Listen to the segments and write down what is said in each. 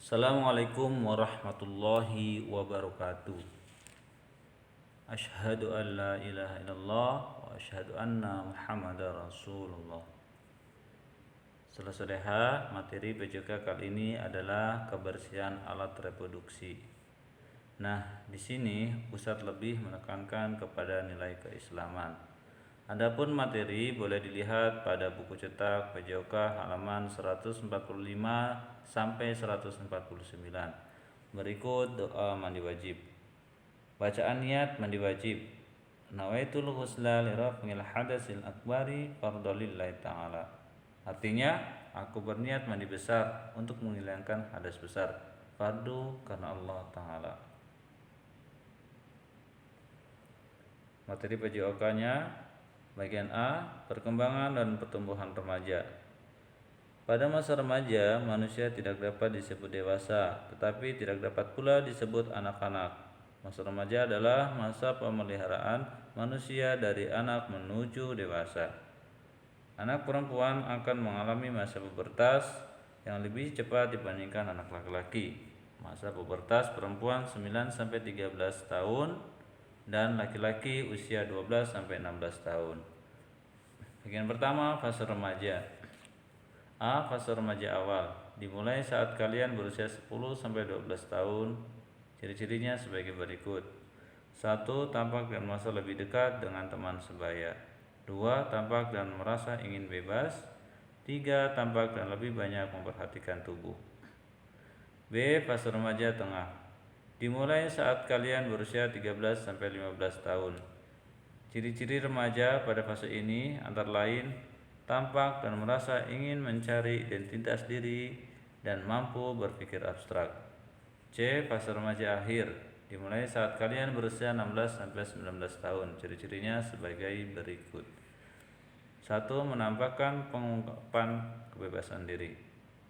Assalamualaikum warahmatullahi wabarakatuh. Asyhadu an la ilaha illallah wa asyhadu anna Muhammadar Rasulullah. Saudara-saudara, materi PJK kali ini adalah kebersihan alat reproduksi. Nah, di sini Ustadz lebih menekankan kepada nilai keislaman. Adapun materi boleh dilihat pada buku cetak PJK halaman 145 sampai 149. Berikut doa mandi wajib. Bacaan niat mandi wajib. Nawaitul ghusla li raf'il hadatsil akbari fardholillahi ta'ala. Artinya, aku berniat mandi besar untuk menghilangkan hadas besar, fardu karena Allah Ta'ala. Materi PJOK-nya bagian A, perkembangan dan pertumbuhan remaja. Pada masa remaja, manusia tidak dapat disebut dewasa, tetapi tidak dapat pula disebut anak-anak. Masa remaja adalah masa pemeliharaan manusia dari anak menuju dewasa. Anak perempuan akan mengalami masa pubertas yang lebih cepat dibandingkan anak laki-laki. Masa pubertas perempuan 9-13 tahun dan laki-laki usia 12-16 tahun. Bagian pertama, fase remaja. A. Fase remaja awal. Dimulai saat kalian berusia 10-12 tahun. Ciri-cirinya sebagai berikut. 1. Tampak dan merasa lebih dekat dengan teman sebaya. 2. Tampak dan merasa ingin bebas. 3. Tampak dan lebih banyak memperhatikan tubuh. B. Fase remaja tengah. Dimulai saat kalian berusia 13-15 tahun. Ciri-ciri remaja pada fase ini antara lain tampak dan merasa ingin mencari identitas diri dan mampu berpikir abstrak. C. Fase remaja akhir. Dimulai saat kalian berusia 16-19 tahun. Ciri-cirinya sebagai berikut. 1. Menampakkan pengungkapan kebebasan diri.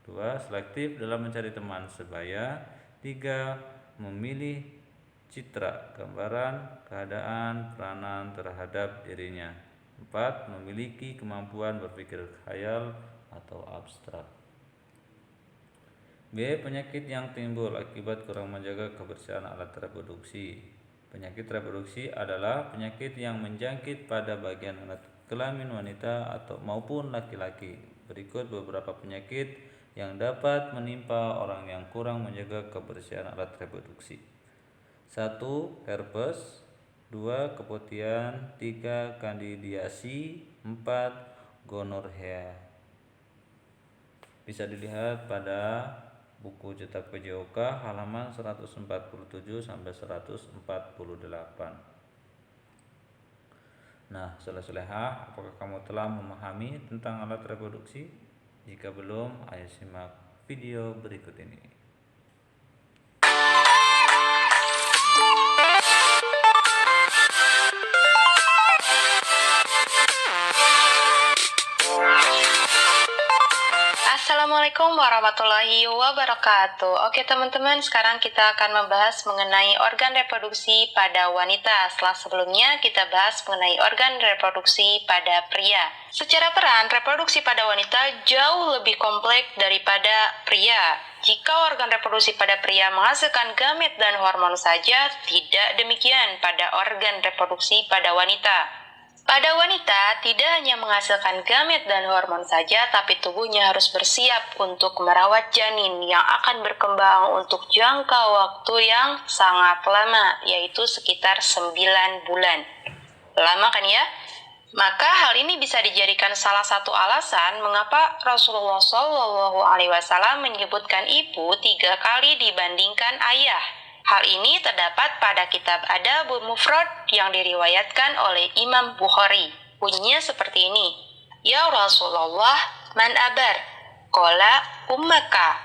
2. Selektif dalam mencari teman sebaya. 3. Memilih citra, gambaran, keadaan, peranan terhadap dirinya. 4. Memiliki kemampuan berpikir khayal atau abstrak. B. Penyakit yang timbul akibat kurang menjaga kebersihan alat reproduksi. Penyakit reproduksi adalah penyakit yang menjangkit pada bagian alat kelamin wanita atau maupun laki-laki. Berikut beberapa penyakit yang dapat menimpa orang yang kurang menjaga kebersihan alat reproduksi. 1. Herpes. 2. Keputihan. 3. Kandidiasi. 4. Gonorrhea. Bisa dilihat pada buku cetak PJOK halaman 147 sampai 148. Nah, soleha, apakah kamu telah memahami tentang alat reproduksi? Jika belum, ayo simak video berikut ini. Assalamualaikum warahmatullahi wabarakatuh. Oke teman-teman, sekarang kita akan membahas mengenai organ reproduksi pada wanita. Setelah sebelumnya kita bahas mengenai organ reproduksi pada pria. Secara peran, reproduksi pada wanita jauh lebih kompleks daripada pria. Jika organ reproduksi pada pria menghasilkan gamet dan hormon saja, tidak demikian pada organ reproduksi pada wanita. Pada wanita, tidak hanya menghasilkan gamet dan hormon saja, tapi tubuhnya harus bersiap untuk merawat janin yang akan berkembang untuk jangka waktu yang sangat lama, yaitu sekitar 9 bulan. Lama kan ya? Maka hal ini bisa dijadikan salah satu alasan mengapa Rasulullah SAW menyebutkan ibu 3 kali dibandingkan ayah. Hal ini terdapat pada kitab Adabul Mufrad yang diriwayatkan oleh Imam Bukhari. Bunyinya seperti ini. Ya Rasulullah, man abar? Qala ummaka.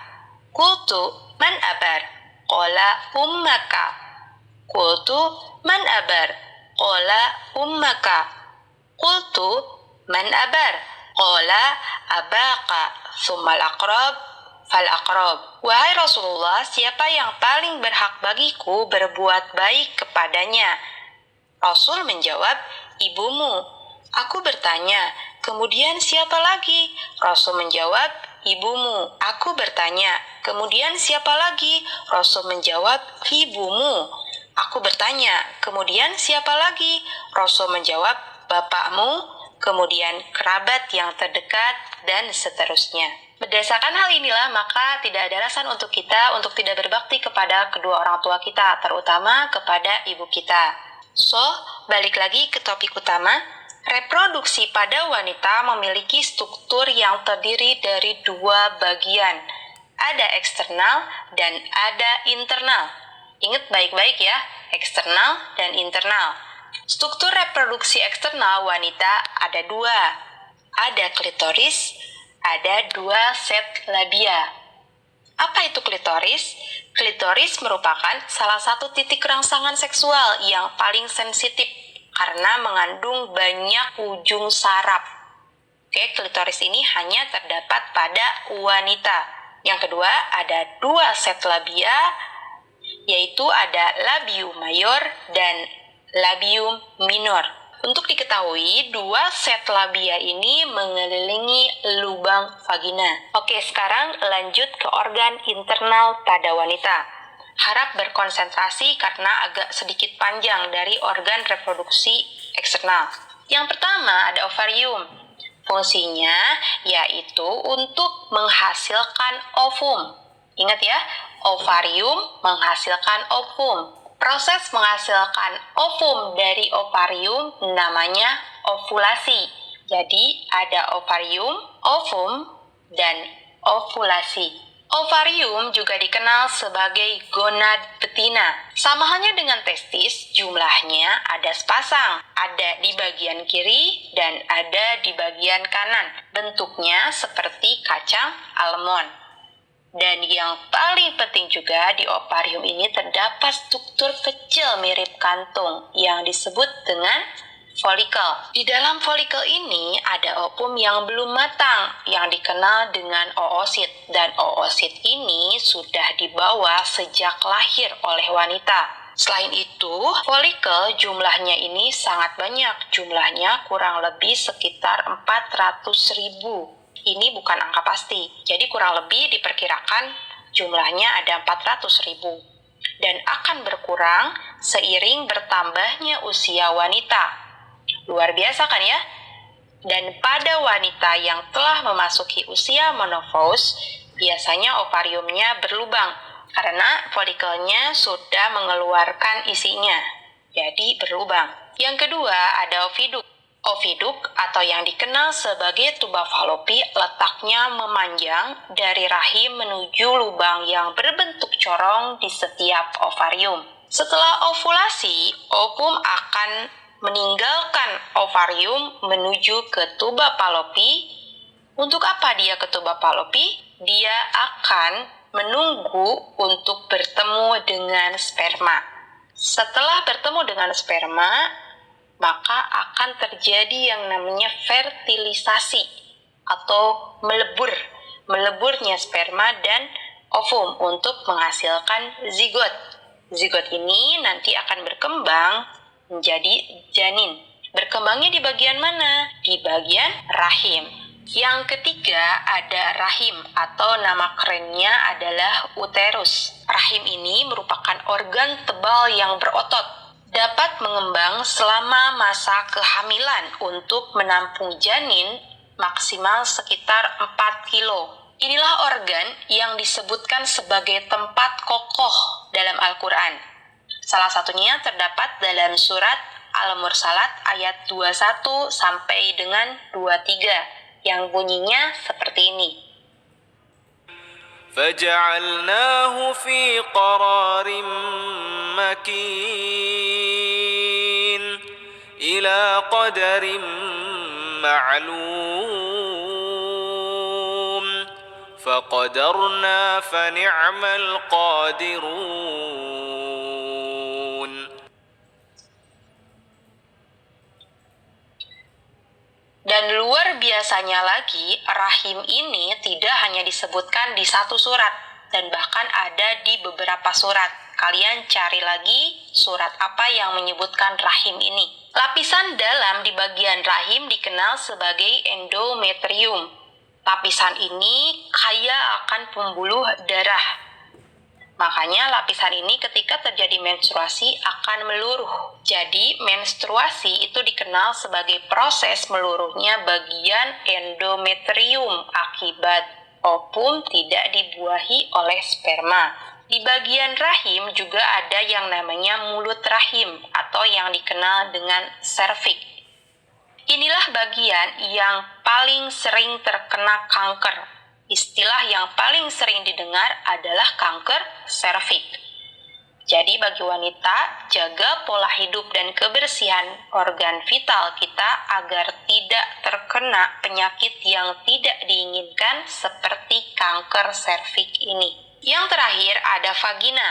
Qultu man abar? Qala ummaka. Qultu man abar? Qala ummaka. Qultu man abar? Qala abaka. Tsummal aqrab. Fal-aqrab. Wahai Rasulullah, siapa yang paling berhak bagiku berbuat baik kepadanya? Rasul menjawab, ibumu. Aku bertanya, kemudian siapa lagi? Rasul menjawab, ibumu. Aku bertanya, kemudian siapa lagi? Rasul menjawab, ibumu. Aku bertanya, kemudian siapa lagi? Rasul menjawab, bapakmu, kemudian kerabat yang terdekat, dan seterusnya. Berdasarkan hal inilah, maka tidak ada alasan untuk kita untuk tidak berbakti kepada kedua orang tua kita, terutama kepada ibu kita. So, balik lagi ke topik utama. Reproduksi pada wanita memiliki struktur yang terdiri dari dua bagian. Ada eksternal dan ada internal. Ingat baik-baik ya, eksternal dan internal. Struktur reproduksi eksternal wanita ada dua. Ada klitoris, ada dua set labia. Apa itu klitoris? Klitoris merupakan salah satu titik rangsangan seksual yang paling sensitif karena mengandung banyak ujung saraf. Oke, klitoris ini hanya terdapat pada wanita. Yang kedua, ada dua set labia, yaitu ada labium mayor dan labium minor. Untuk diketahui, dua set labia ini mengelilingi lubang vagina. Oke, sekarang lanjut ke organ internal pada wanita. Harap berkonsentrasi karena agak sedikit panjang dari organ reproduksi eksternal. Yang pertama ada ovarium. Fungsinya yaitu untuk menghasilkan ovum. Ingat ya, ovarium menghasilkan ovum. Proses menghasilkan ovum dari ovarium namanya ovulasi. Jadi ada ovarium, ovum, dan ovulasi. Ovarium juga dikenal sebagai gonad betina. Sama halnya dengan testis, jumlahnya ada sepasang. Ada di bagian kiri dan ada di bagian kanan. Bentuknya seperti kacang almond. Dan yang paling penting juga di ovarium ini terdapat struktur kecil mirip kantung yang disebut dengan folikel. Di dalam folikel ini ada ovum yang belum matang yang dikenal dengan oosit, dan oosit ini sudah dibawa sejak lahir oleh wanita. Selain itu, folikel jumlahnya ini sangat banyak. Jumlahnya kurang lebih sekitar 400.000. Ini bukan angka pasti, jadi kurang lebih diperkirakan jumlahnya ada 400.000 dan akan berkurang seiring bertambahnya usia wanita. Luar biasa kan ya? Dan pada wanita yang telah memasuki usia menopause, biasanya ovariumnya berlubang karena folikelnya sudah mengeluarkan isinya, jadi berlubang. Yang kedua ada oviduk. Oviduk atau yang dikenal sebagai tuba falopi letaknya memanjang dari rahim menuju lubang yang berbentuk corong di setiap ovarium. Setelah ovulasi, ovum akan meninggalkan ovarium menuju ke tuba falopi. Untuk apa dia ke tuba falopi? Dia akan menunggu untuk bertemu dengan sperma. Setelah bertemu dengan sperma, maka akan terjadi yang namanya fertilisasi atau meleburnya sperma dan ovum untuk menghasilkan zigot. Zigot ini nanti akan berkembang menjadi janin. Berkembangnya di bagian mana? Di bagian rahim. Yang ketiga ada rahim atau nama kerennya adalah uterus. Rahim ini merupakan organ tebal yang berotot. Dapat mengembang selama masa kehamilan untuk menampung janin maksimal sekitar 4 kilo. Inilah organ yang disebutkan sebagai tempat kokoh dalam Al-Quran. Salah satunya terdapat dalam surat Al-Mursalat ayat 21 sampai dengan 23 yang bunyinya seperti ini. فجعلناه في قرار مكين إلى قدر معلوم فقدرنا فنعم القادرون. Dan luar biasanya lagi, rahim ini tidak hanya disebutkan di satu surat, dan bahkan ada di beberapa surat. Kalian cari lagi surat apa yang menyebutkan rahim ini. Lapisan dalam di bagian rahim dikenal sebagai endometrium. Lapisan ini kaya akan pembuluh darah. Makanya lapisan ini ketika terjadi menstruasi akan meluruh. Jadi menstruasi itu dikenal sebagai proses meluruhnya bagian endometrium akibat ovum tidak dibuahi oleh sperma. Di bagian rahim juga ada yang namanya mulut rahim atau yang dikenal dengan serviks. Inilah bagian yang paling sering terkena kanker. Istilah yang paling sering didengar adalah kanker serviks. Jadi bagi wanita, jaga pola hidup dan kebersihan organ vital kita agar tidak terkena penyakit yang tidak diinginkan seperti kanker serviks ini. Yang terakhir ada vagina.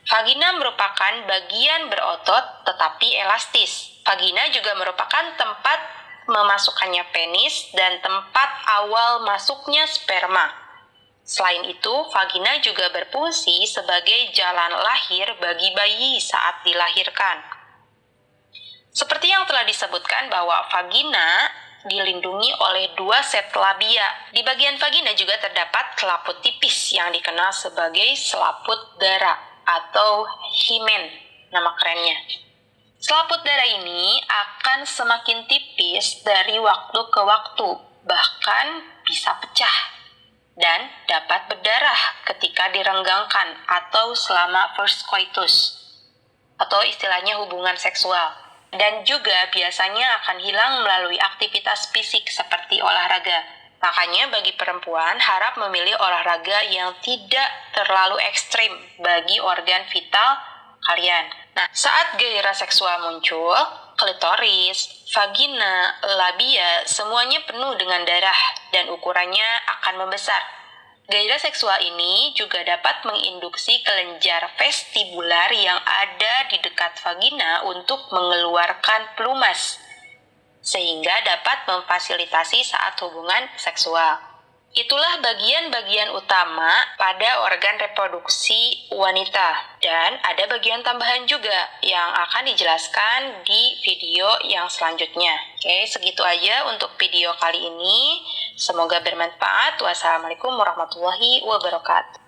Vagina merupakan bagian berotot tetapi elastis. Vagina juga merupakan tempat memasukkannya penis dan tempat awal masuknya sperma. Selain itu, vagina juga berfungsi sebagai jalan lahir bagi bayi saat dilahirkan. Seperti yang telah disebutkan bahwa vagina dilindungi oleh 2 set labia. Di bagian vagina juga terdapat selaput tipis yang dikenal sebagai selaput darah atau himen, nama kerennya. Selaput darah ini akan semakin tipis dari waktu ke waktu, bahkan bisa pecah dan dapat berdarah ketika direnggangkan atau selama first coitus atau istilahnya hubungan seksual. Dan juga biasanya akan hilang melalui aktivitas fisik seperti olahraga. Makanya bagi perempuan harap memilih olahraga yang tidak terlalu ekstrim bagi organ vital kalian. Nah, saat gairah seksual muncul, klitoris, vagina, labia, semuanya penuh dengan darah dan ukurannya akan membesar. Gairah seksual ini juga dapat menginduksi kelenjar vestibular yang ada di dekat vagina untuk mengeluarkan pelumas, sehingga dapat memfasilitasi saat hubungan seksual. Itulah bagian-bagian utama pada organ reproduksi wanita. Dan ada bagian tambahan juga yang akan dijelaskan di video yang selanjutnya. Oke, segitu aja untuk video kali ini. Semoga bermanfaat. Wassalamualaikum warahmatullahi wabarakatuh.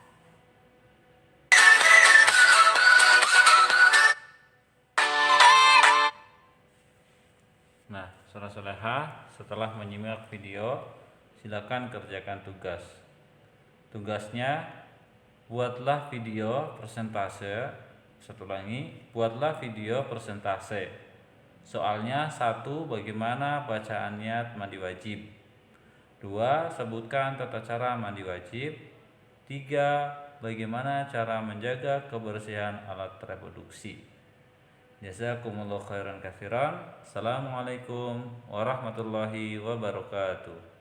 Nah, saudara-saudara, setelah menyimak video, silakan kerjakan tugas. Tugasnya, buatlah video persentase. Satu lagi, buatlah video persentase. Soalnya 1. Bagaimana bacaan niat mandi wajib. 2. Sebutkan tata cara mandi wajib. 3. Bagaimana cara menjaga kebersihan alat reproduksi. Jazakumullahu khairan katsiran. Assalamualaikum warahmatullahi wabarakatuh.